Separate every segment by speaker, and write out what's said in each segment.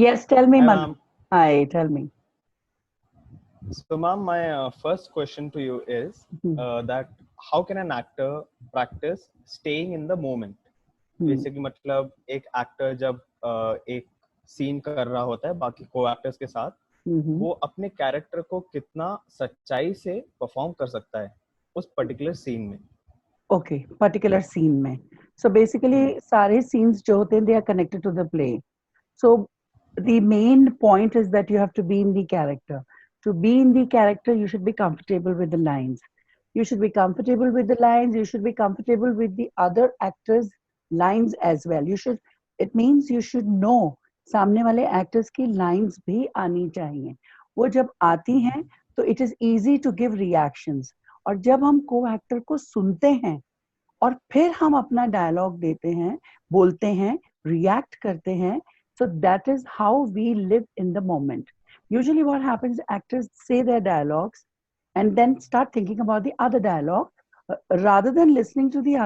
Speaker 1: Yes, tell me,
Speaker 2: Hi,
Speaker 1: Manu.
Speaker 2: ma'am.
Speaker 1: Hi, tell me.
Speaker 2: So, ma'am, my first question to you is
Speaker 1: Hmm.
Speaker 2: that how can an actor practice staying in the moment?
Speaker 1: Hmm.
Speaker 2: Basically, मतलब एक actor जब एक scene कर रहा होता है बाकी को एक्टर्स के साथ,
Speaker 1: Hmm.
Speaker 2: वो अपने कैरेक्टर को कितना सच्चाई से परफॉर्म कर सकता है उस पर्टिकुलर सीन में.
Speaker 1: Okay, particular scene में. So basically, सारे scenes जो होते हैं, they are connected to the play. So the main point is that you have to be in the character. To be in the character, you should be comfortable with the lines. You should be comfortable with the lines. You should be comfortable with the other actors' lines as well. You should. It means you should know सामने वाले actors की lines भी आनी चाहिए. वो जब आती हैं, तो it is easy to give reactions. और जब हम co-actor को सुनते हैं और फिर हम अपना डायलॉग देते हैं, बोलते हैं, रिएक्ट करते हैं, so that is how we live in the moment. Usually what happens, actors say their dialogues and then start thinking about the other dialogue rather than listening to the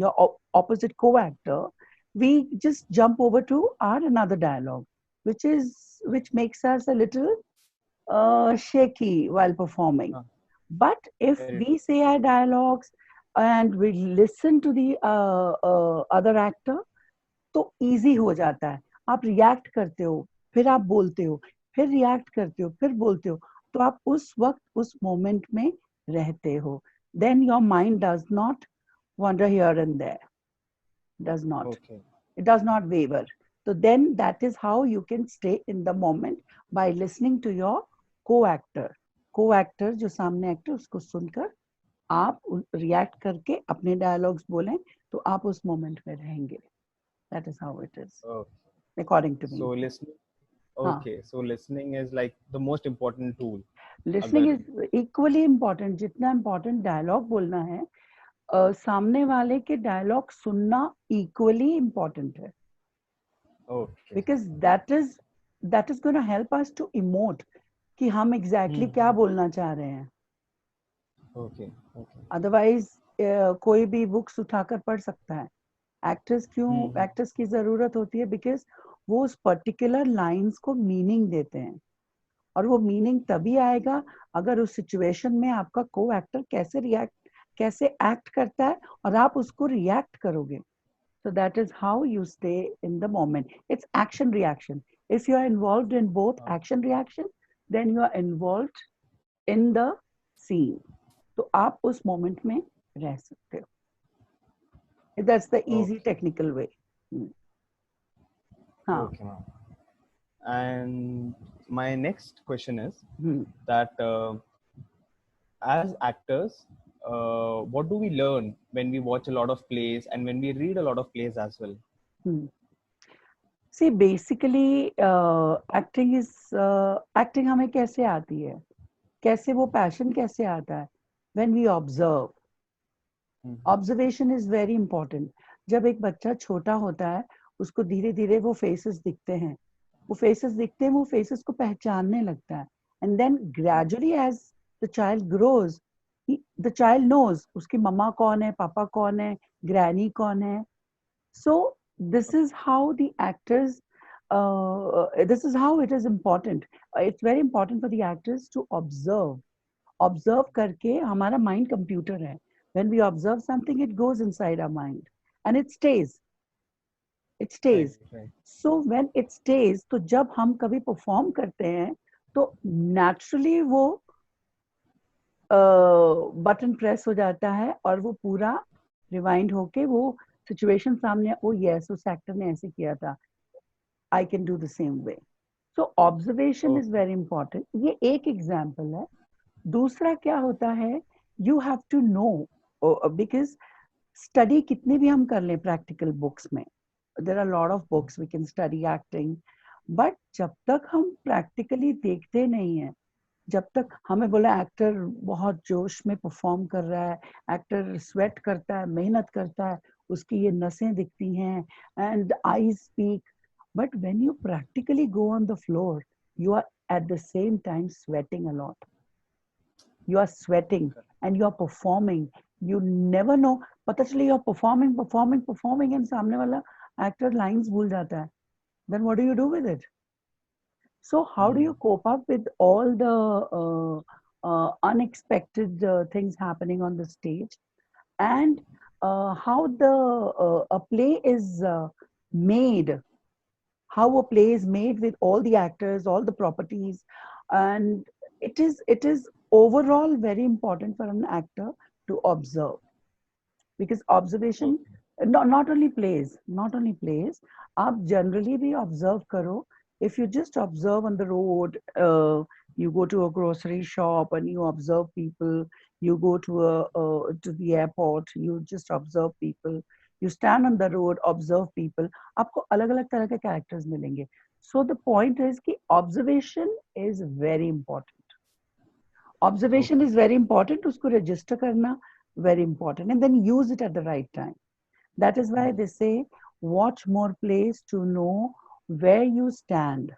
Speaker 1: your opposite co-actor. We just jump over to our another dialogue, which makes us a little shaky while performing. But if
Speaker 2: Very
Speaker 1: we
Speaker 2: true.
Speaker 1: say our dialogues and we listen to the other actor, तो easy हो जाता है. आप react करते हो, फिर आप बोलते हो, फिर react करते हो, फिर बोलते हो, तो आप उस वक्त उस moment में रहते हो. Then your mind does not wander here and there. Does not.
Speaker 2: Okay.
Speaker 1: It does not waver. So then that is how you can stay in the moment by listening to your co-actor. Co-actor जो सामने actor उसको सुनकर आप react करके अपने dialogues बोलें तो आप उस मोमेंट में रहेंगे. That is how it is,
Speaker 2: Okay.
Speaker 1: according to me.
Speaker 2: So listening.
Speaker 1: हाँ,
Speaker 2: Okay. So listening is like the most important tool.
Speaker 1: listening
Speaker 2: अगर
Speaker 1: is equally important. जितना important डायलॉग बोलना है, सामने वाले के डायलॉग सुनना equally important है.
Speaker 2: Okay.
Speaker 1: Because that is going to help us to emote कि हम exactly क्या बोलना चाह रहे हैं.
Speaker 2: Okay. Okay.
Speaker 1: Otherwise कोई भी बुक्स उठाकर पढ़ सकता है. एक्टर्स क्यों एक्टर्स की जरूरत होती है? बिकॉज वो उस पर्टिकुलर लाइंस को मीनिंग देते हैं और वो मीनिंग तभी आएगा अगर उस सिचुएशन में आपका को एक्टर कैसे एक्ट करता है और आप उसको रिएक्ट करोगे. So that is how you stay in the moment. It's action reaction. If you are involved in both action reaction, then you are involved in the scene. तो आप उस moment में रह सकते हो. That's the easy
Speaker 2: Okay.
Speaker 1: technical way. हाँ.
Speaker 2: Okay, ma'am. And my next question is
Speaker 1: Hmm.
Speaker 2: that as actors, what do we learn when we watch a lot of plays and when we read a lot of plays as well?
Speaker 1: See, basically, acting हमें कैसे आती है? कैसे वो passion कैसे आता है? When we observe. Observation is very important. जब एक बच्चा छोटा होता है, उसको धीरे धीरे वो faces दिखते हैं. वो faces दिखते हैं, वो faces को पहचानने लगता है. And then gradually as the child grows, the child knows उसकी मम्मा कौन है, पापा कौन है, granny कौन है. So this is how the actors, this is how it is important. It's very important for the actors to observe. Observe करके हमारा mind computer है. When we observe something, it goes inside our mind and it stays. It stays.
Speaker 2: Right.
Speaker 1: So when it stays, तो जब हम कभी perform करते हैं, तो naturally वो बटन प्रेस हो जाता है और वो पूरा रिवाइंड होके वो सिचुएशन सामने, ओ यस उस एक्टर ने ऐसे किया था, I can do the same way. So observation is very important. ये एक एग्जांपल है. दूसरा क्या होता है, you have to know, because study कितनी भी हम कर लें प्रैक्टिकल बुक्स में, there are lot of books we can study acting, but जब तक हम प्रैक्टिकली देखते नहीं हैं, जब तक हमें बोला एक्टर बहुत जोश में परफॉर्म कर रहा है, एक्टर स्वेट करता है, मेहनत करता है, उसकी ये नसें दिखती हैं and eyes speak, but when you practically go on the floor, you are at the same time sweating a lot. You are sweating and you are performing. You never know, पता चले यू आर परफॉर्मिंग एंड सामने वाला actor lines भूल जाता है. then what do you do with it? So how do you cope up with all the unexpected things happening on the stage, and how a play is made, how a play is made with all the actors, all the properties, and it is overall very important for an actor to observe, because observation,
Speaker 2: Okay.
Speaker 1: not only plays, not only plays, आप generally भी observe करो. If you just observe on the road, you go to a grocery shop and you observe people, you go to the airport, you just observe people, you stand on the road, observe people, आपको अलग अलग तरह के characters मिलेंगे. So the point is कि observation is very important. Observation
Speaker 2: Okay.
Speaker 1: is very important. उसको register करना very important, and then use it at the right time. That is why they say watch more plays to know where you stand.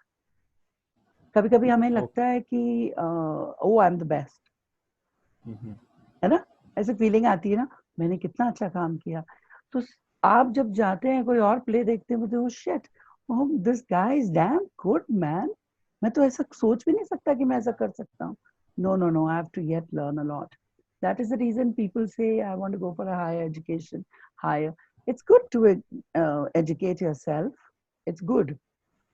Speaker 1: कभी कभी हमें लगता
Speaker 2: Okay.
Speaker 1: है कि oh I am the best,
Speaker 2: Mm-hmm.
Speaker 1: है ना, ऐसे फीलिंग आती है ना, मैंने कितना अच्छा काम किया. तो आप जब जाते हैं कोई और प्ले देखते हैं, बोलते हो shit, oh this guy is damn good man, मैं तो ऐसा सोच भी नहीं सकता कि मैं ऐसा कर सकता हूँ. No, no, no, I have to yet learn a lot. That is the reason people say I want to go for a higher education. Higher, it's good to educate yourself, it's good,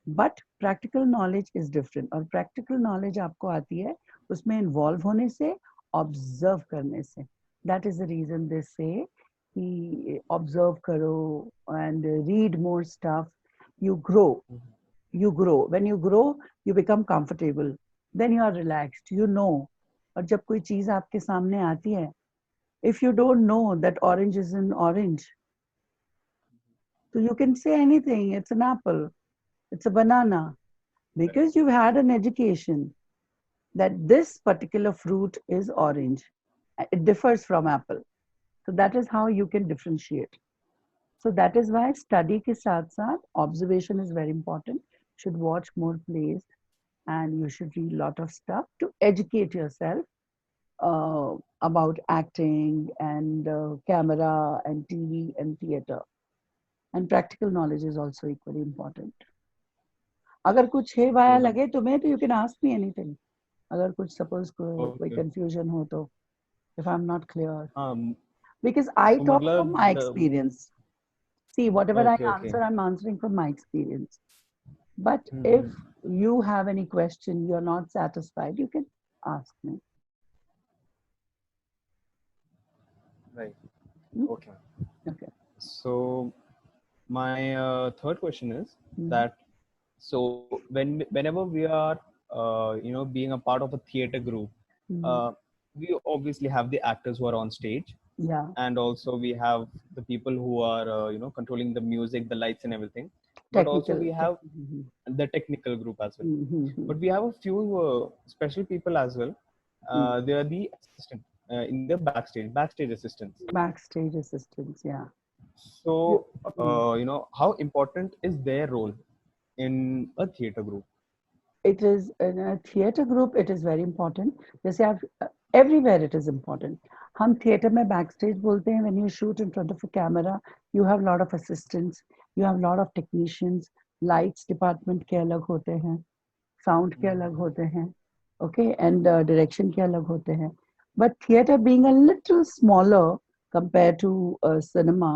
Speaker 1: but practical knowledge is different. और practical knowledge आपको आती है उसमें involve होने से, observe करने से. That is the reason they say कि observe करो and read more stuff. You grow, you grow. When you grow, you become comfortable, then you are relaxed, you know. और जब कोई चीज आपके सामने आती है, if you don't know that orange is an orange, so you can say anything, it's an apple, it's a banana, because you've had an education that this particular fruit is orange. It differs from apple. So that is how you can differentiate. So that is why study ke saath saath observation is very important. You should watch more plays and you should read a lot of stuff to educate yourself about acting and camera and TV and theater. And practical knowledge is also equally important. अगर कुछ है via
Speaker 2: So,
Speaker 1: लगे तुम्हें तो you can ask me anything. अगर कुछ suppose कोई
Speaker 2: okay.
Speaker 1: confusion हो तो, if I'm not clear,
Speaker 2: Um.
Speaker 1: because I
Speaker 2: So,
Speaker 1: talk from
Speaker 2: matlab
Speaker 1: my
Speaker 2: the.
Speaker 1: experience. See, whatever I
Speaker 2: Okay. Okay.
Speaker 1: answer, I'm answering from my experience. But if
Speaker 2: Mm-hmm.
Speaker 1: you have any question, you're not satisfied, you can ask me.
Speaker 2: Right.
Speaker 1: Hmm?
Speaker 2: Okay.
Speaker 1: Okay.
Speaker 2: So my third question is
Speaker 1: Mhm.
Speaker 2: that, so whenever we are being a part of a theater group,
Speaker 1: Mhm.
Speaker 2: uh, we obviously have the actors who are on stage,
Speaker 1: Yeah.
Speaker 2: and also we have the people who are controlling the music, the lights and everything, but also
Speaker 1: Technical.
Speaker 2: we have
Speaker 1: Mhm.
Speaker 2: the technical group as well.
Speaker 1: Mhm.
Speaker 2: But we have a few special people as well.
Speaker 1: Mhm.
Speaker 2: They are the assistant in the backstage assistants.
Speaker 1: Backstage assistants. Yeah.
Speaker 2: So,
Speaker 1: You- mhm.
Speaker 2: how important is their role in a theater group?
Speaker 1: It is in a theater group. It is very important. जैसे आप everywhere it is important. हम theater में backstage बोलते हैं. When you shoot in front of a camera, you have a lot of assistants. You have a lot of technicians. Lights department के अलग होते हैं. Sound के अलग होते हैं. Okay, and direction के अलग होते हैं. But theater being a little smaller compared to cinema,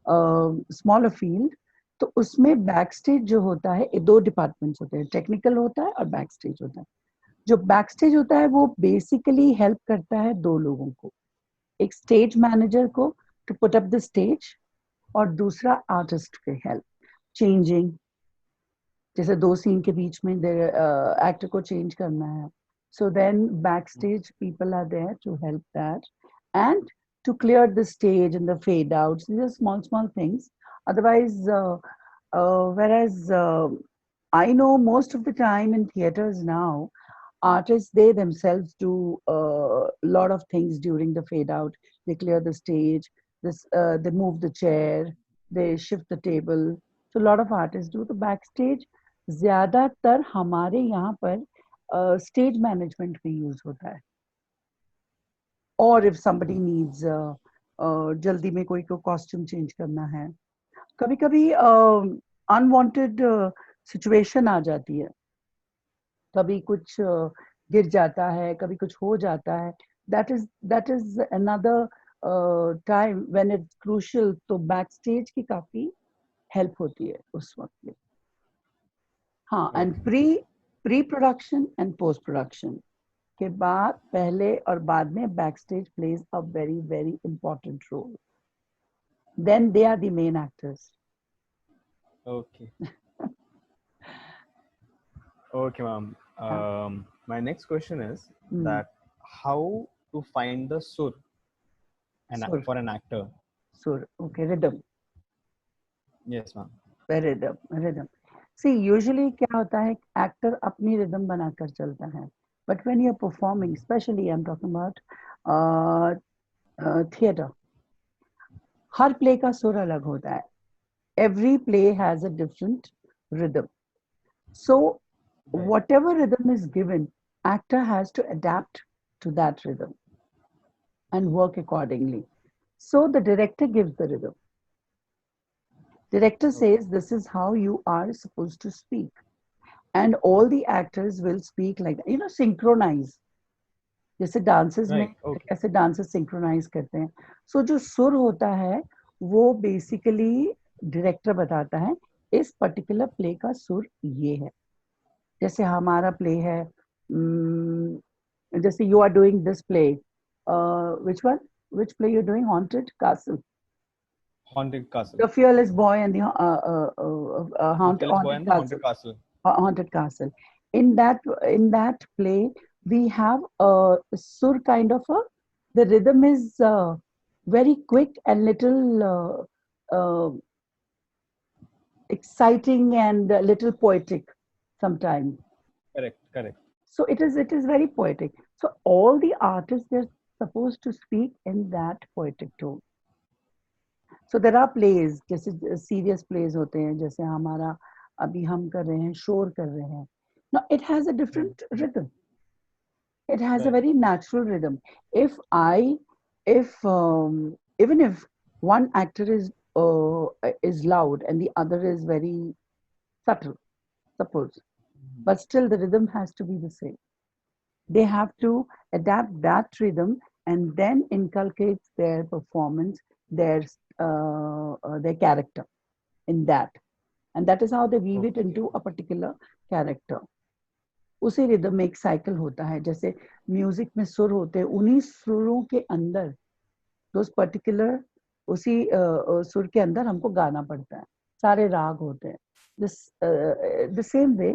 Speaker 1: smaller field, तो उसमें बैक स्टेज जो होता है, दो डिपार्टमेंट्स होते हैं, टेक्निकल होता है और बैक स्टेज होता है. जो बैक स्टेज होता है वो बेसिकली हेल्प करता है दो लोगों को, एक स्टेज मैनेजर को to put up the stage, और दूसरा आर्टिस्ट के हेल्प चेंजिंग, जैसे दो सीन के बीच में एक्टर को चेंज करना है, so then backstage people are there to help that, and to clear the stage and the fade outs. These are small things. Otherwise whereas I know most of the time in theaters now, artists they themselves do a lot of things during the fade out. They clear the stage, they move the chair, they shift the table. So a lot of artists do the backstage. ज्यादातर हमारे यहाँ पर stage management में use होता है, और if somebody needs जल्दी में कोई को कॉस्ट्यूम चेंज करना है, कभी कभी अनवांटेड सिचुएशन आ जाती है, कभी कुछ गिर जाता है, कभी कुछ हो जाता है, that is another time when it's crucial. तो बैक स्टेज की काफी हेल्प होती है उस वक्त में. हाँ, and pre production and post production के बाद, पहले और बाद में back stage plays a very very important role. Then they are the main actors.
Speaker 2: Okay. Okay, ma'am. My next question is that how to find the sur for an actor?
Speaker 1: Sur, okay, rhythm.
Speaker 2: Yes, ma'am.
Speaker 1: Rhythm. See, usually क्या होता है, actor अपनी rhythm बनाकर चलता है, but when you're performing, especially I'm talking about theater, her play का सुर अलग होता है. Every play has a different rhythm. So whatever rhythm is given, actor has to adapt to that rhythm and work accordingly. So the director gives the rhythm. Director says this is how you are supposed to speak, and all the actors will speak like that. You know, synchronize. जैसे dances में कैसे dances synchronise करते हैं. सो जो सुर होता है वो बेसिकली डायरेक्टर बताता है इस पर्टिकुलर प्ले का सुर ये है. जैसे हमारा प्ले है, जैसे you are doing this play, which play you're doing? Haunted Castle. The Fearless Boy and the Haunted Castle. Haunted Castle. In that play, we have a sur kind of a. The rhythm is very quick and little exciting and a little poetic sometimes.
Speaker 2: Correct.
Speaker 1: So it is very poetic. So all the artists, they're supposed to speak in that poetic tone. So there are plays, जैसे serious plays होते हैं, जैसे हमारा अभी हम कर रहे हैं, शोर कर रहे हैं. Now it has a different rhythm. It has a very natural rhythm. Even if one actor is loud and the other is very subtle, suppose, but still the rhythm has to be the same. They have to adapt that rhythm and then inculcate their performance, their character in that, and that is how they weave it into a particular character. उसी rhythm में एक cycle होता है. जैसे music में सुर होते हैं, उन्हीं सुरों के अंदर दोस पर्टिकुलर उसी सुर के अंदर हमको गाना पड़ता है. सारे राग होते हैं. द सेम वे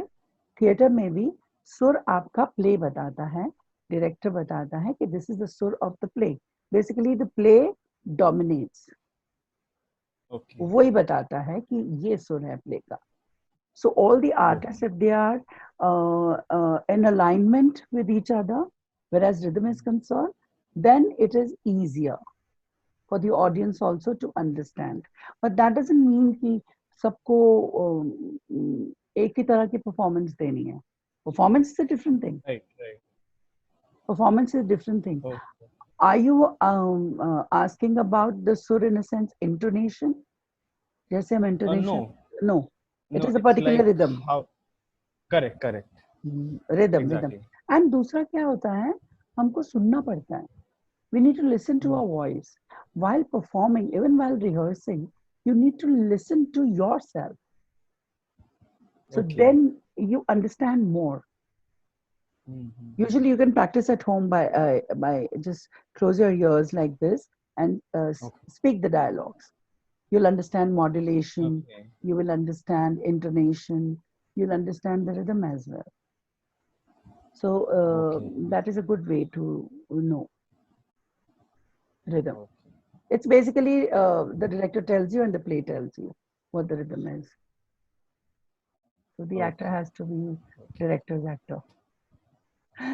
Speaker 1: थिएटर में भी सुर आपका प्ले बताता है, डायरेक्टर बताता है कि दिस इज द सुर of the play. Basically the play dominates. वही बताता है कि ये सुर है प्ले का. So all the artists, if they are in alignment with each other, whereas rhythm is concerned, then it is easier for the audience also to understand. But that doesn't mean कि सबको एक ही तरह की performance देनी है. Performance is a different thing.
Speaker 2: Right.
Speaker 1: Performance is a different thing. Are you asking about the sur in a sense intonation? जैसे हम intonation? No. It is a particular rhythm.
Speaker 2: Correct.
Speaker 1: Rhythm. And दूसरा क्या होता है, हमको सुनना पड़ता है. We need to listen to our voice while performing, even while rehearsing. You need to listen to yourself. So then you understand more. Usually you can practice at home by just close your ears like this and speak the dialogues. You'll understand modulation, you will understand intonation, you'll understand the rhythm as well. So that is a good way to know rhythm. It's basically the director tells you and the play tells you what the rhythm is. So the actor has to be director's actor.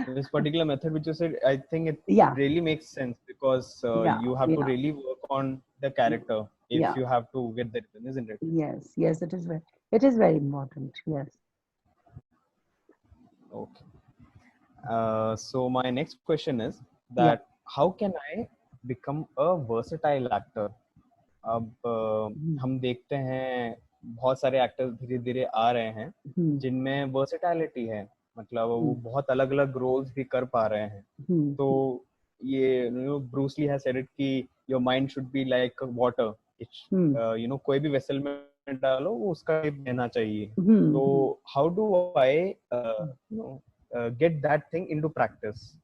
Speaker 2: This particular method which you said, I think it really makes sense because you have to really work on the character if you have to get the rhythm, isn't it?
Speaker 1: Yes, it is very important. Yes.
Speaker 2: Okay. So my next question is that how can I become a versatile actor? अब हम देखते हैं बहुत सारे actors धीरे धीरे आ रहे हैं जिनमें वर्सेटैलिटी है, मतलब वो बहुत अलग अलग रोल्स भी कर पा रहे हैं. तो ये Bruce Lee has said it कि your mind should be like water, कोई भी वेसल में डालो वो उसका बहना चाहिए. तो how do I get that thing into practice?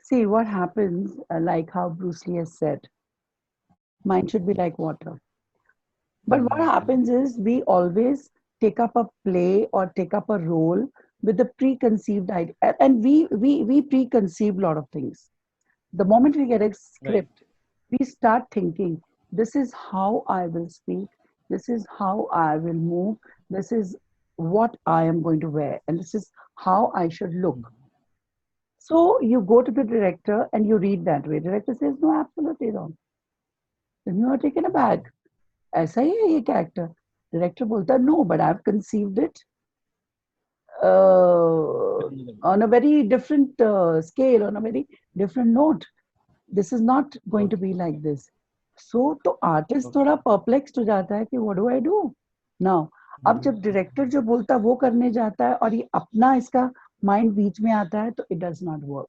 Speaker 1: See what happens, like how Bruce Lee has said, mind should be like water. But what happens is we always take up a play or take up a role with a preconceived idea, and we preconceive a lot of things. The moment we get a script, we start thinking, this is how I will speak, this is how I will move, this is what I am going to wear, and this is how I should look. So you go to the director and you read that way. Director says, no, absolutely wrong. Then you are taken aback. ऐसा ही है ये character. Director बोलता है, no, but I've conceived it on a very different scale, on a very different note. This is not going to be like this. So तो artist थोड़ा perplexed हो जाता है कि what do I do now? अब जब director जो बोलता है वो करने जाता है और ये अपना इसका mind बीच में आता है, तो it does not work.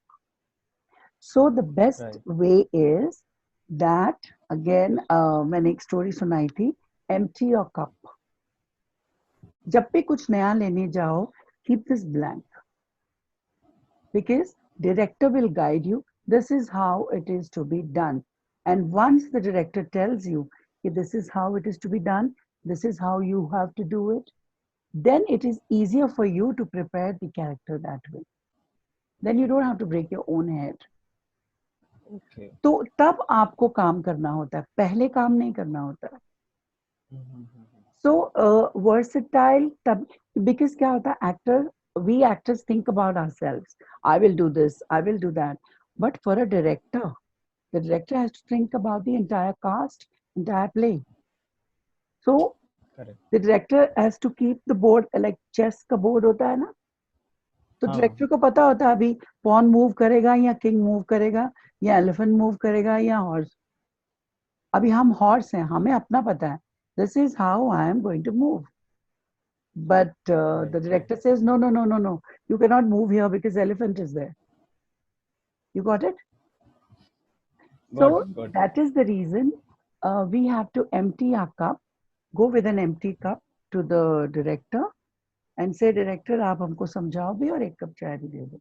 Speaker 1: So the best way is that, again, मैंने एक story सुनाई थी, empty your cup. जब भी कुछ नया लेने जाओ, keep this blank, because director will guide you. This is how it is to be done. And once the director tells you, this is how it is to be done, this is how you have to do it, then it is easier for you to prepare the character that way. Then you don't have to break your own head. Okay. तो तब आपको काम करना होता है, पहले काम नहीं करना होता है. So versatile तब, because क्या होता है, we actors think about ourselves. I will do this, I will do that. But for a director, the director has to think about the entire cast, entire play. So the director has to keep the board, like chess का board होता है ना, तो director को पता होता है अभी pawn move करेगा या king move करेगा या elephant move करेगा या horse. अभी हम horse हैं, हमें अपना पता है, this is how I am going to move. But the director says, no, no, no, no, no, you cannot move here because elephant is there. You got it? So that is the reason we have to empty our cup, go with an empty cup to the director and say, director, आप हमको समझाओ भी और एक cup चाय भी दे दो.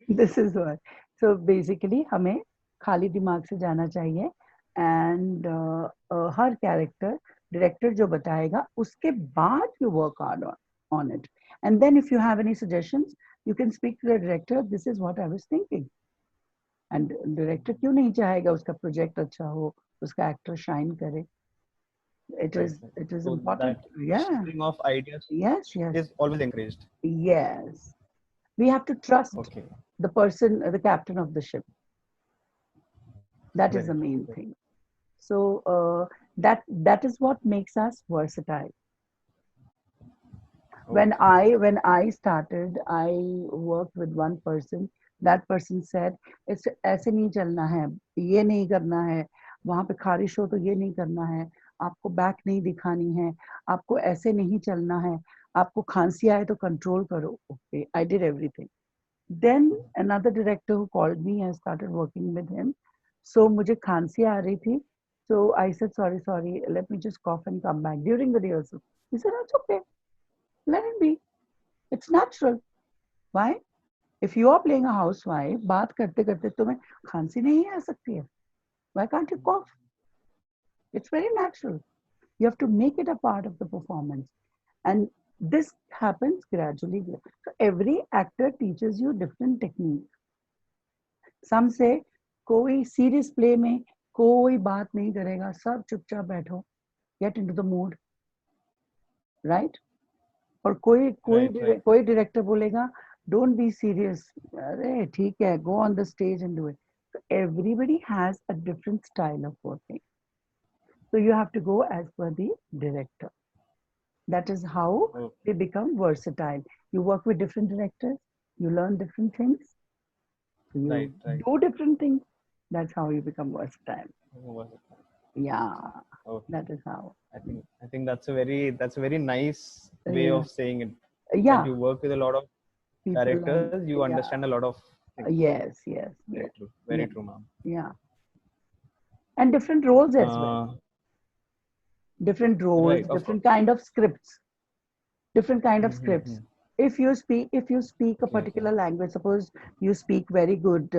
Speaker 1: This is what. So basically हमें खाली दिमाग से जाना चाहिए, and हर character director जो बताएगा उसके बाद you work hard on it. And then if you have any suggestions, you can speak to the director. This is what I was thinking. And director क्यों नहीं चाहेगा उसका project अच्छा हो, उसका actor shine करे. It is so important.
Speaker 2: Sharing of ideas is always encouraged.
Speaker 1: Yes. We have to trust the person, the captain of the ship. That is the main thing. So that is what makes us versatile. When I started, I worked with one person. That person said, "It's ऐसे नहीं चलना है, ये नहीं करना है, वहाँ पे खारिश हो तो ये नहीं करना है, आपको बैक नहीं दिखानी है, आपको ऐसे नहीं चलना है, आपको खांसी आए तो कंट्रोल करो." Okay, I did everything. Then another director who called me, I started working with him. So मुझे खांसी आ रही थी. So I said, sorry, let me just cough and come back during the rehearsal. He said, that's okay. Let it be. It's natural. Why? If you are playing a housewife, बात करते करते तुम्हें खांसी नहीं आ सकती है. Why can't you cough? It's very natural. You have to make it a part of the performance. And this happens gradually. So every actor teaches you different techniques. Some say, कोई serious play में कोई बात नहीं करेगा, सब चुपचाप बैठो, get into the mood, right? और कोई director बोलेगा, don't be serious, अरे ठीक है, go on the stage and do it. So everybody has a different style of working. So you have to go as per the director. That is how they become versatile. You work with different directors, you learn different things, you do different things. That's how you become versatile. Yeah.
Speaker 2: Okay.
Speaker 1: That is how.
Speaker 2: I think that's a very nice way
Speaker 1: Yeah.
Speaker 2: of saying it.
Speaker 1: Yeah.
Speaker 2: That you work with a lot of
Speaker 1: People
Speaker 2: directors,
Speaker 1: and
Speaker 2: you understand a lot of things.
Speaker 1: yes, yes,
Speaker 2: Very
Speaker 1: yes.
Speaker 2: true.
Speaker 1: Yeah.
Speaker 2: Very true, ma'am.
Speaker 1: Yeah. And different roles as well.
Speaker 2: Uh,
Speaker 1: Different roles,
Speaker 2: right, of course.
Speaker 1: different kind of scripts. Different kind of
Speaker 2: Mm-hmm.
Speaker 1: scripts. If you speak a
Speaker 2: Okay, okay.
Speaker 1: particular language, suppose you speak very good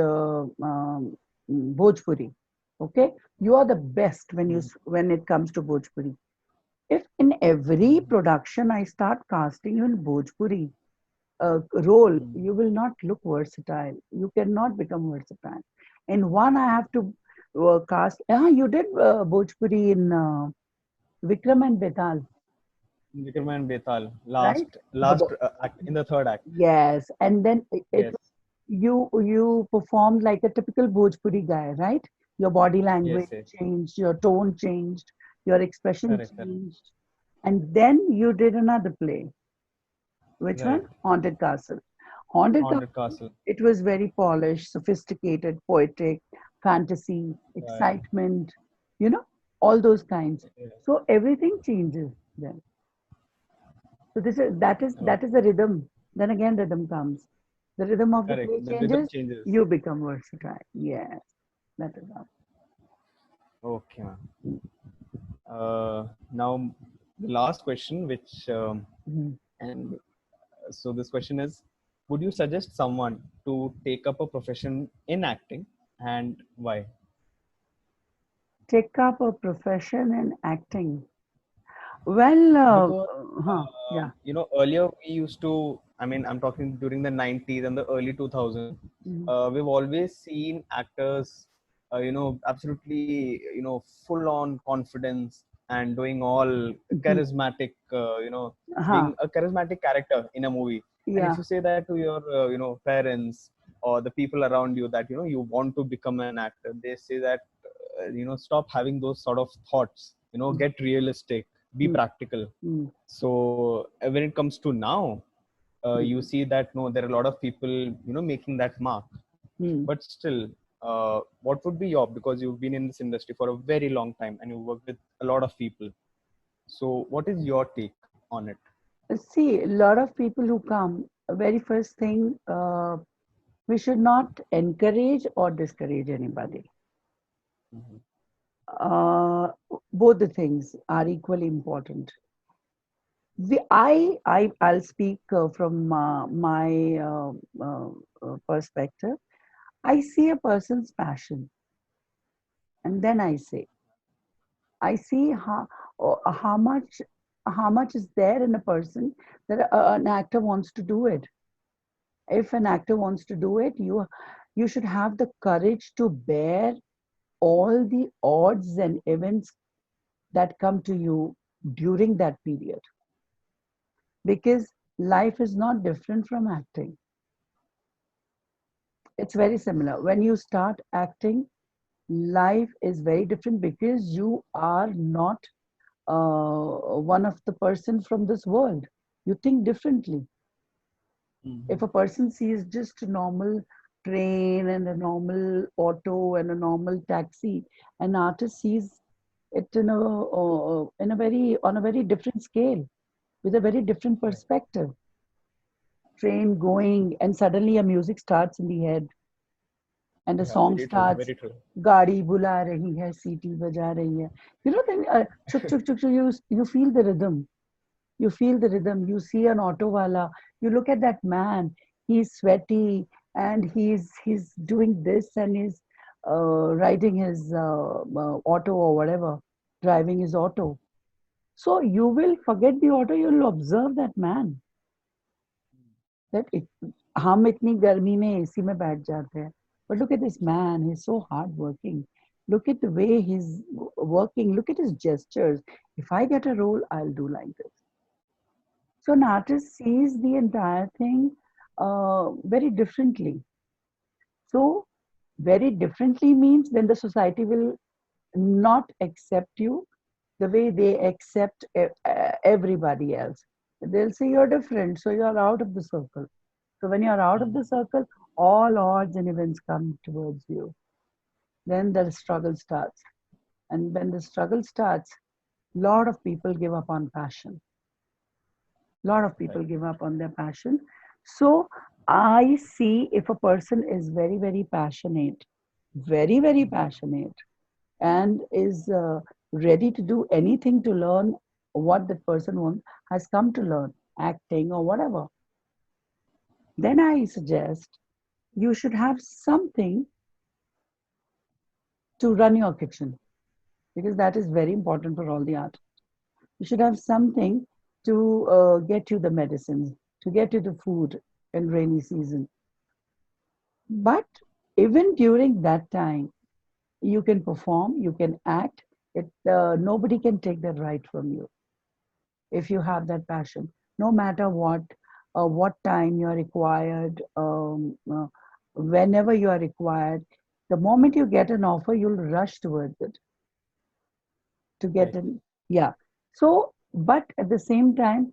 Speaker 1: Bhojpuri, okay, you are the best when it comes to Bhojpuri. If in every
Speaker 2: Mm-hmm.
Speaker 1: production I start casting you in Bhojpuri role,
Speaker 2: Mm-hmm.
Speaker 1: you will not look versatile. You cannot become versatile. In one, I have to cast. You did Bhojpuri in Vikram and Betal,
Speaker 2: Vikram and Betal,
Speaker 1: right?
Speaker 2: last act, in the third act.
Speaker 1: Yes, and then it
Speaker 2: Yes,
Speaker 1: you performed like a typical Bhojpuri guy, right? Your body
Speaker 2: yes,
Speaker 1: language
Speaker 2: yes.
Speaker 1: changed, your tone changed, your expression
Speaker 2: Correct, correct.
Speaker 1: changed, and then you did another play. Which one?
Speaker 2: Right.
Speaker 1: Haunted Castle. Haunted
Speaker 2: Haunted
Speaker 1: Castle.
Speaker 2: Castle.
Speaker 1: It was very polished, sophisticated, poetic, fantasy,
Speaker 2: Right.
Speaker 1: excitement, you know, all those kinds.
Speaker 2: Yeah.
Speaker 1: So everything changes then. So this is that is
Speaker 2: Oh,
Speaker 1: that is the rhythm. Then again, rhythm comes. The rhythm of the
Speaker 2: correct.
Speaker 1: play
Speaker 2: The rhythm
Speaker 1: changes.
Speaker 2: changes.
Speaker 1: You become versatile. Yes, that is how.
Speaker 2: Okay, ma'am. Now, the last question, which
Speaker 1: Mhm.
Speaker 2: and so this question is: would you suggest someone to take up a profession in acting, and why?
Speaker 1: Take up a profession in acting. Well,
Speaker 2: Because
Speaker 1: yeah.
Speaker 2: earlier we used to. I mean, I'm talking during the 90s and the early 2000s.
Speaker 1: Mhm.
Speaker 2: We've always seen actors, absolutely, full on confidence and doing all
Speaker 1: Mhm.
Speaker 2: charismatic,
Speaker 1: Uh-huh.
Speaker 2: being a charismatic character in a movie. And if
Speaker 1: Yeah.
Speaker 2: you say that to your, parents or the people around you that, you want to become an actor, they say that, stop having those sort of thoughts,
Speaker 1: Mhm.
Speaker 2: get realistic, be practical.
Speaker 1: Mhm.
Speaker 2: So when it comes to now, you
Speaker 1: Mhm.
Speaker 2: see that no, there are a lot of people, making that mark.
Speaker 1: Mhm.
Speaker 2: But still, what would be your, because you've been in this industry for a very long time and you work with a lot of people. So what is your take on it?
Speaker 1: See, a lot of people who come, very first thing, we should not encourage or discourage anybody.
Speaker 2: Mm-hmm.
Speaker 1: Uh, Both the things are equally important. I'll speak from my perspective. I see a person's passion, and then I see how much is there in a person that an actor wants to do it. If an actor wants to do it, you should have the courage to bear all the odds and events that come to you during that period, because life is not different from acting. It's very similar. When you start acting, life is very different because you are not one of the person from this world. You think differently.
Speaker 2: Mm-hmm.
Speaker 1: If a person sees just a normal train and a normal auto and a normal taxi, an artist sees it in a very on a very different scale with a very different
Speaker 2: Right.
Speaker 1: perspective. Train going and suddenly a music starts in the head and the
Speaker 2: Yeah,
Speaker 1: song
Speaker 2: very true,
Speaker 1: starts.
Speaker 2: very true.
Speaker 1: गाड़ी बुला रही है सीटी बजा रही है. Then chuk chuk chuk chuk, you feel the rhythm. You feel the rhythm. You see an auto wala. You look at that man. He's sweaty and he's doing this and he's riding his auto or whatever, driving his auto. So you will forget the auto. You'll observe that man. That हम इतनी गर्मी में AC में बैठ जाते हैं. But look at this man. He's so hardworking. Look at the way he's working. Look at his gestures. If I get a role, I'll do like this. So an artist sees the entire thing very differently. So very differently means then the society will not accept you the way they accept everybody else. They'll say you're different, so you're out of the circle. So when you're out of the circle, all odds and events come towards you. Then the struggle starts. And when the struggle starts, lot of people give up on passion. Lot of people give up on their passion. So I see if a person is very, very passionate, and is ready to do anything to learn what that person has come to learn, acting or whatever, then I suggest you should have something to run your kitchen, because that is very important for all the art. You should have something to get you the medicines, to get you the food in rainy season. But even during that time, you can perform, you can act. Nobody can take that right from you if you have that passion. No matter what time you are required, whenever you are required, the moment you get an offer, you'll rush towards it to get in. Yeah. So, but at the same time,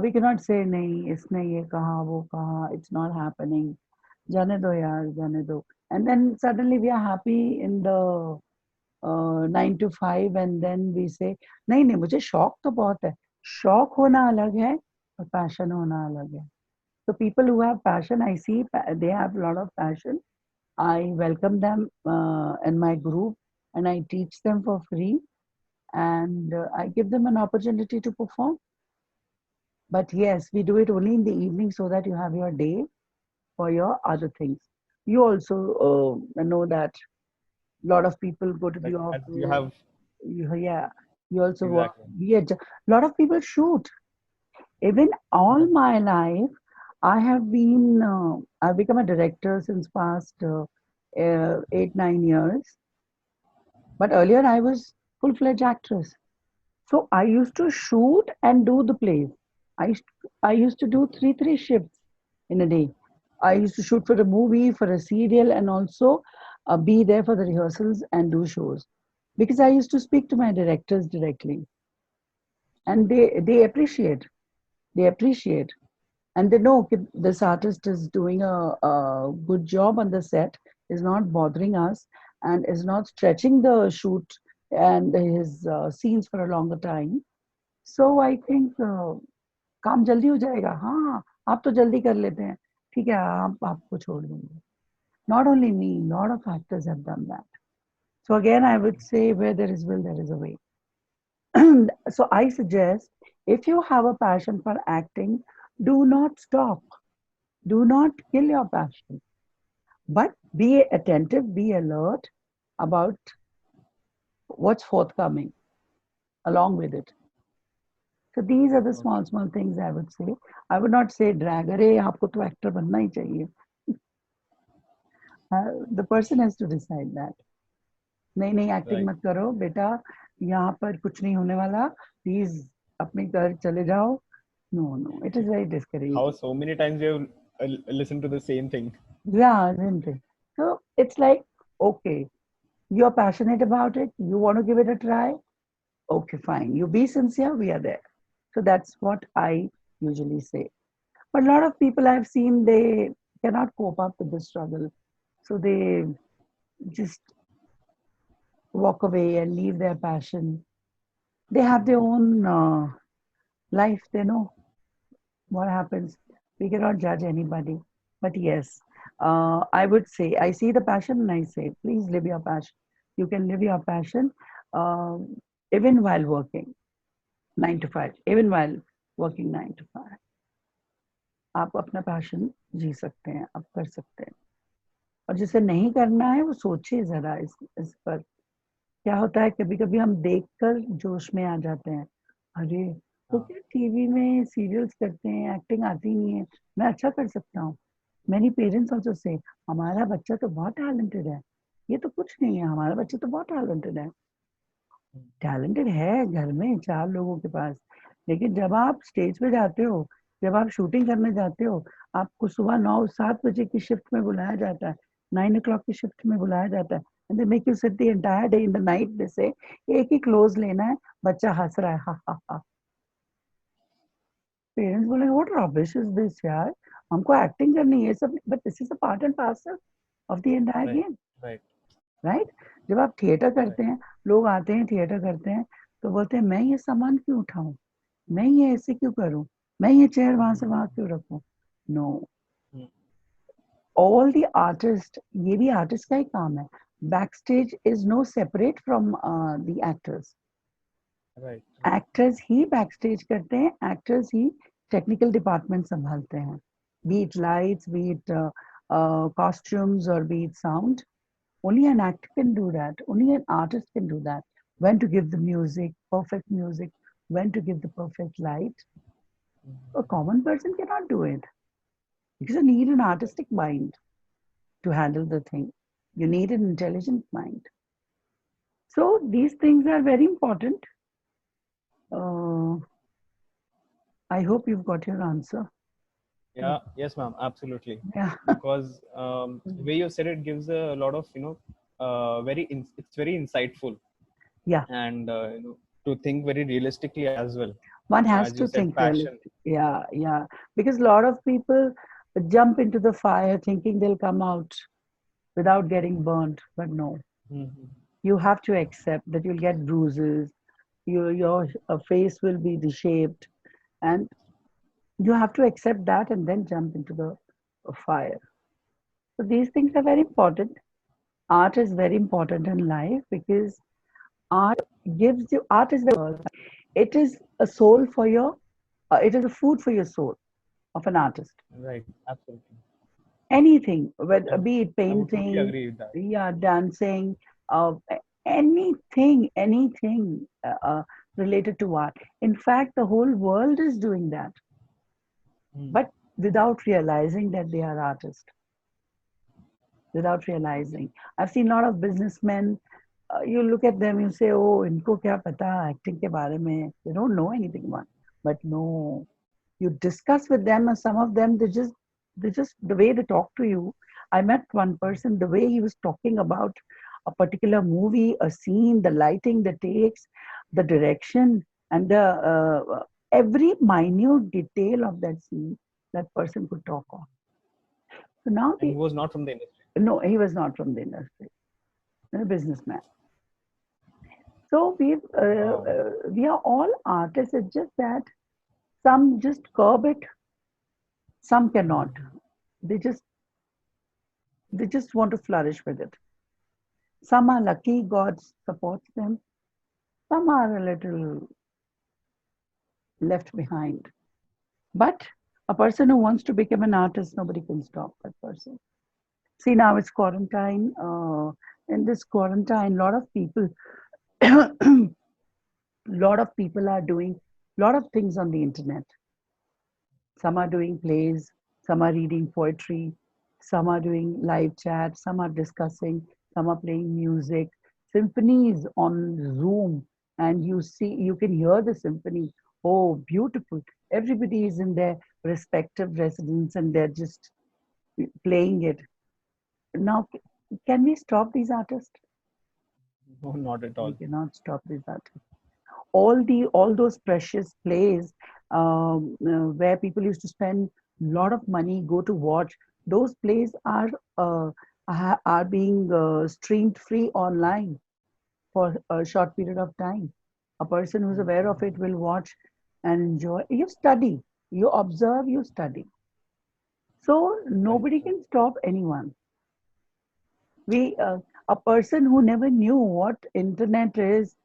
Speaker 1: we cannot say, nahi, isne ye kaha, wo kaha, it's not happening. Jane do yaar, jane do. And then suddenly we are happy in the 9 to 5, and then we say, नहीं नहीं मुझे शौक तो बहुत है. शौक होना अलग है और passion होना अलग है. So people who have passion, I see they have a lot of passion. I welcome them in my group, and I teach them for free, and I give them an opportunity to perform. But yes, we do it only in the evening so that you have your day for your other things. You also know that a lot of people go to the office.
Speaker 2: You have,
Speaker 1: yeah, you also work.
Speaker 2: exactly.
Speaker 1: A lot of people shoot. Even all my life, I've become a director since past 8-9 years. But earlier I was full-fledged actress. So I used to shoot and do the plays. I used to do three shifts in a day. I used to shoot for a movie, for a serial, and also be there for the rehearsals and do shows. Because I used to speak to my directors directly, and they appreciate. They appreciate, and they know that this artist is doing a good job on the set, is not bothering us, and is not stretching the shoot and his scenes for a longer time. So I think काम जल्दी हो जाएगा. हाँ, आप तो जल्दी कर लेते हैं. ठीक है, आप आपको छोड़ देंगे. Not only me, a lot of actors have done that. So again, I would say, where there is will, there is a way. So I suggest, if you have a passion for acting, do not stop. Do not kill your passion. But be attentive, be alert about what's forthcoming along with it. So these are the small things I would say. I would not say drag, अरे आपको तो actor बनना ही चाहिए. The person has to decide that. नहीं acting मत करो बेटा, यहाँ पर कुछ नहीं होने वाला, प्लीज अपने घर चले जाओ. No, it is very discouraging.
Speaker 2: How so many times you have listened to the same thing?
Speaker 1: Yeah, isn't it? So it's like, okay, you're passionate about it, you want to give it a try, okay, fine. You be sincere, we are there. So that's what I usually say. But a lot of people I've seen, they cannot cope up with the struggle. So they just walk away and leave their passion. They have their own life, they know what happens. We cannot judge anybody. But yes, I would say, I see the passion and I say, please live your passion. You can live your passion even while working 9 to 5, even while working 9 to 5. आप अपना passion जी सकते हैं, आप कर सकते हैं. और जिसे नहीं करना है वो सोचे जरा इस पर. क्या होता है, कभी कभी हम देखकर जोश में आ जाते हैं. अरे तो क्या टीवी में सीरियल्स करते हैं, एक्टिंग आती नहीं है, मैं अच्छा कर सकता हूँ. मेनी पेरेंट्स ऑल्सो से, हमारा बच्चा तो बहुत टैलेंटेड है. ये तो कुछ नहीं है, हमारा बच्चा तो बहुत टैलेंटेड है. टैलेंटेड है घर में 4 लोगों के पास, लेकिन जब आप स्टेज पे जाते हो, जब आप शूटिंग करने जाते हो, आपको सुबह 9-7 बजे की शिफ्ट में बुलाया जाता है, 9 o'clock की शिफ्ट में बुलाया जाता है, and they make you sit the entire day. In the night they say, एक ही क्लोज लेना है, बच्चा हंस रहा है, हा हा हा. पेरेंट्स बोलेंगे, व्हाट रबिश इज दिस यार, हमको एक्टिंग करनी है सब, but this is a part and parcel of the entire game.
Speaker 2: Right.
Speaker 1: Right? जब आप थिएटर करते हैं, लोग आते हैं थिएटर करते हैं तो बोलते हैं मैं ये सामान क्यों उठाऊं, मैं ये ऐसे क्यों करूं, मैं ये चेयर वहां से वहां क्यों रखूं? नो, ऑल द आर्टिस्ट, ये भी आर्टिस्ट का ही काम है, back stage is no separate from the actors. Actors ही बैक स्टेज करते हैं, एक्टर्स ही टेक्निकल डिपार्टमेंट संभालते हैं, be it lights, be it costumes और be it sound. Only an actor can do that. Only an artist can do that. When to give the music, perfect music, when to give the perfect light. A common person cannot do it because you need an artistic mind to handle the thing. You need an intelligent mind. So these things are very important. Uh, I hope you've got your answer.
Speaker 2: Yeah, yes, ma'am, absolutely.
Speaker 1: Yeah.
Speaker 2: Because the way you said it gives a lot of, it's very insightful.
Speaker 1: Yeah.
Speaker 2: And, to think very realistically as well.
Speaker 1: One has
Speaker 2: As
Speaker 1: to
Speaker 2: you said,
Speaker 1: think
Speaker 2: passion.
Speaker 1: really. Yeah, yeah. Because a lot of people jump into the fire thinking they'll come out without getting burned, but no. You have to accept that you'll get bruises, your face will be reshaped, and you have to accept that and then jump into the fire. So these things are very important. Art is very important in life because art gives you, art is the, it is a soul for your, it is a food for your soul of an artist.
Speaker 2: Right, absolutely.
Speaker 1: Anything, whether be it
Speaker 2: I would totally
Speaker 1: painting,
Speaker 2: agree with that.
Speaker 1: yeah, dancing, anything related to art. In fact, the whole world is doing that, but without realizing that they are artists. Without realizing, I've seen a lot of businessmen. You look at them, you say, "Oh, इनको क्या पता acting के बारे में?" They don't know anything about. But no, you discuss with them, and some of them they just the way they talk to you. I met one person, the way he was talking about a particular movie, a scene, the lighting, the takes, the direction, and the every minute detail of that scene, that person could talk on. So now
Speaker 2: and he was not from the industry.
Speaker 1: No, he was not from the industry. A businessman. So we are all artists. It's just that some just curb it, some cannot. They just want to flourish with it. Some are lucky, God supports them. Some are a little left behind. But a person who wants to become an artist, nobody can stop that person. See, now it's quarantine. In this quarantine, lot of people are doing a lot of things on the internet. Some are doing plays, some are reading poetry, some are doing live chat, some are discussing, some are playing music, symphonies on Zoom, and you can hear the symphony. Oh, beautiful. Everybody is in their respective residence and they're just playing it. Now, can we stop these artists?
Speaker 2: No, not at all.
Speaker 1: We cannot stop these artists. All those precious plays where people used to spend a lot of money go to watch, those plays are being streamed free online for a short period of time. A person who's aware of it will watch and enjoy. You study, you observe, you study. So nobody can stop anyone. A person who never knew what internet is,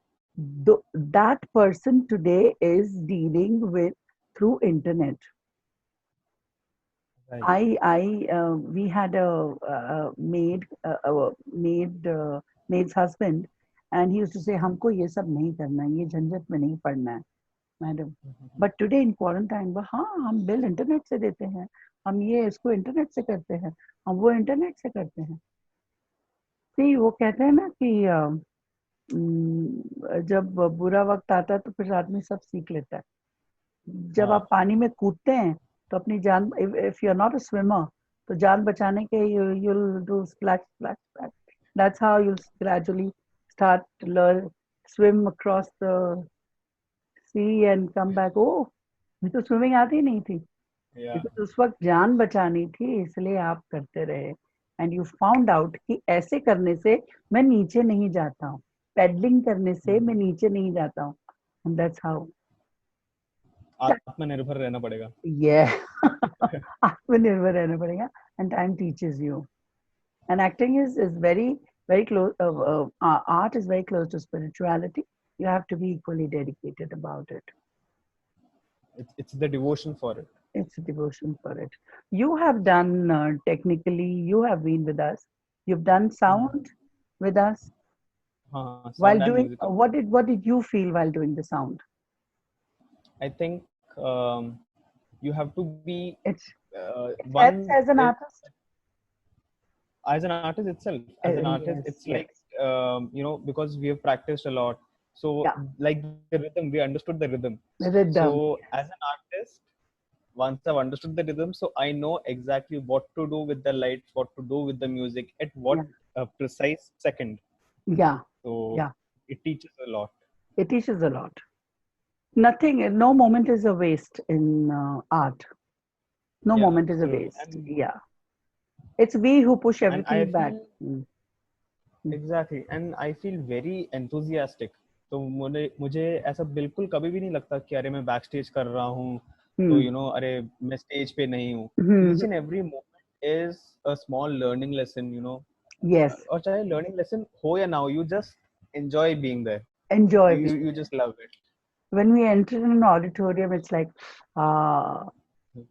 Speaker 1: that person today is dealing with through internet. We had a maid's husband, and he used to say, "हमको ये सब नहीं करना है, ये झंझट में नहीं पड़ना है, madam." But today in quarantine, हाँ, हम बिल इंटरनेट से देते हैं, हम ये इसको इंटरनेट से करते हैं, हम वो इंटरनेट से करते हैं. See, वो कहते हैं ना कि जब बुरा वक्त आता है तो फिर आदमी सब सीख लेता है. जब आप पानी में कूदते हैं तो अपनी जान, if you're not a swimmer, तो जान बचाने के you'll do splash, splash, splash. That's how you'll gradually start to learn swim across the sea and come back. Oh, मुझे तो स्विमिंग आती नहीं थी. Because उस वक्त जान बचानी थी, इसलिए आप करते रहे. and you found out कि ऐसे करने से मैं नीचे नहीं जाता हूँ, pedaling करने से मैं नीचे नहीं जाता हूँ, and that's how.
Speaker 2: आत्मनिर्भर रहना पड़ेगा.
Speaker 1: Yeah. आत्मनिर्भर रहना पड़ेगा, and time teaches you. And acting is very close. Art is very close to spirituality. You have to be equally dedicated about it.
Speaker 2: It's the devotion for it.
Speaker 1: It's a devotion for it. You have done technically. You have been with us. You've done sound with us.
Speaker 2: Sound
Speaker 1: While
Speaker 2: and
Speaker 1: doing
Speaker 2: musical.
Speaker 1: what did you feel while doing the sound?
Speaker 2: I think you have to be.
Speaker 1: It
Speaker 2: One
Speaker 1: helps as an artist.
Speaker 2: As an artist itself, as an artist,
Speaker 1: Yes,
Speaker 2: it's like because we have practiced a lot. So like the rhythm, we understood the rhythm. So as an artist, once I've understood the rhythm, so I know exactly what to do with the lights, what to do with the music, at what precise second.
Speaker 1: Yeah.
Speaker 2: So it teaches a lot.
Speaker 1: It teaches a lot. Nothing, no moment is a waste in art. No moment is a waste. It's we who push everything back.
Speaker 2: Exactly, and I feel very enthusiastic. तो मुझे ऐसा बिल्कुल कभी भी नहीं लगता कि अरे मैं बैक स्टेज कर रहा हूँ, तो अरे मैं स्टेज पे नहीं हूँ. Each and every moment is a small learning lesson,
Speaker 1: Yes.
Speaker 2: और चाहे learning lesson हो या ना हो, you just enjoy being there.
Speaker 1: Enjoy.
Speaker 2: You just love it.
Speaker 1: When we enter in an auditorium, it's like,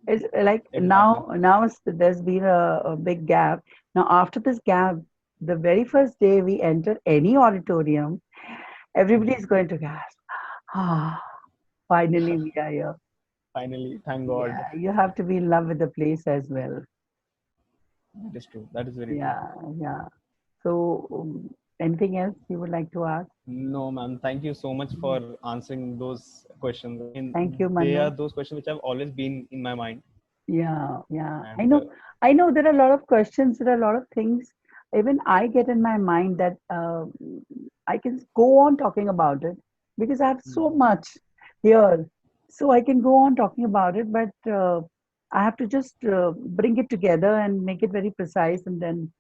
Speaker 1: it's like exactly. now there's been a big gap. Now after this gap, the very first day we enter any auditorium, everybody is going to gasp. Finally we are here.
Speaker 2: Finally, thank God.
Speaker 1: Yeah, you have to be in love with the place as well.
Speaker 2: That is true. That is very
Speaker 1: true. Yeah. So, anything else you would like to ask?
Speaker 2: No, ma'am. Thank you so much for answering those questions.
Speaker 1: Thank you, Manu.
Speaker 2: They are those questions which have always been in my mind.
Speaker 1: Yeah. And I know there are a lot of questions, there are a lot of things even I get in my mind that I can go on talking about it because I have so much here. So I can go on talking about it, but I have to just bring it together and make it very precise and then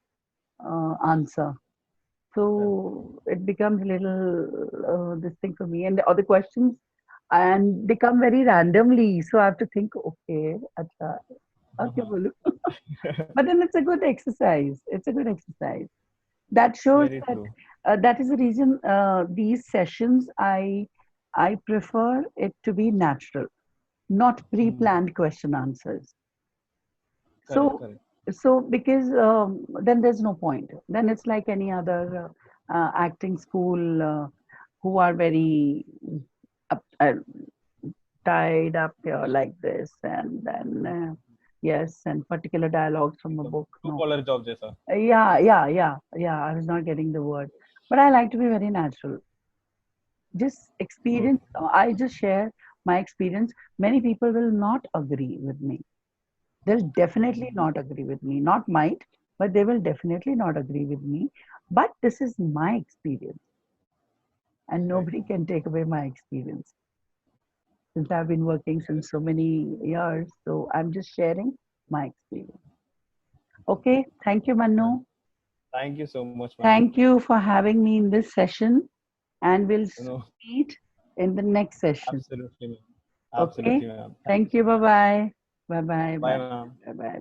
Speaker 1: answer. So it becomes a little this thing for me. And the other questions and they come very randomly. So I have to think, okay, acha, okay, but then it's a good exercise. It's a good exercise. That shows that that is the reason these sessions I prefer it to be natural, not pre-planned question answers. So because then there's no point. Then it's like any other acting school who are very tied up here like this, and then yes, and particular dialogues from a book.
Speaker 2: Blue-collar job, jaisa.
Speaker 1: Yeah. I was not getting the word, but I like to be very natural. Just experience. I just share my experience. Many people will not agree with me. They'll definitely not agree with me. Not might, but they will definitely not agree with me. But this is my experience, and nobody can take away my experience. Since I've been working since so many years, so I'm just sharing my experience. Okay, thank you, Manu.
Speaker 2: Thank you so much, ma'am.
Speaker 1: Thank you for having me in this session, and we'll meet in the next session.
Speaker 2: Absolutely, ma'am. Absolutely, ma'am.
Speaker 1: Thank you. Bye-bye.
Speaker 2: Bye, ma'am.
Speaker 1: Bye-bye.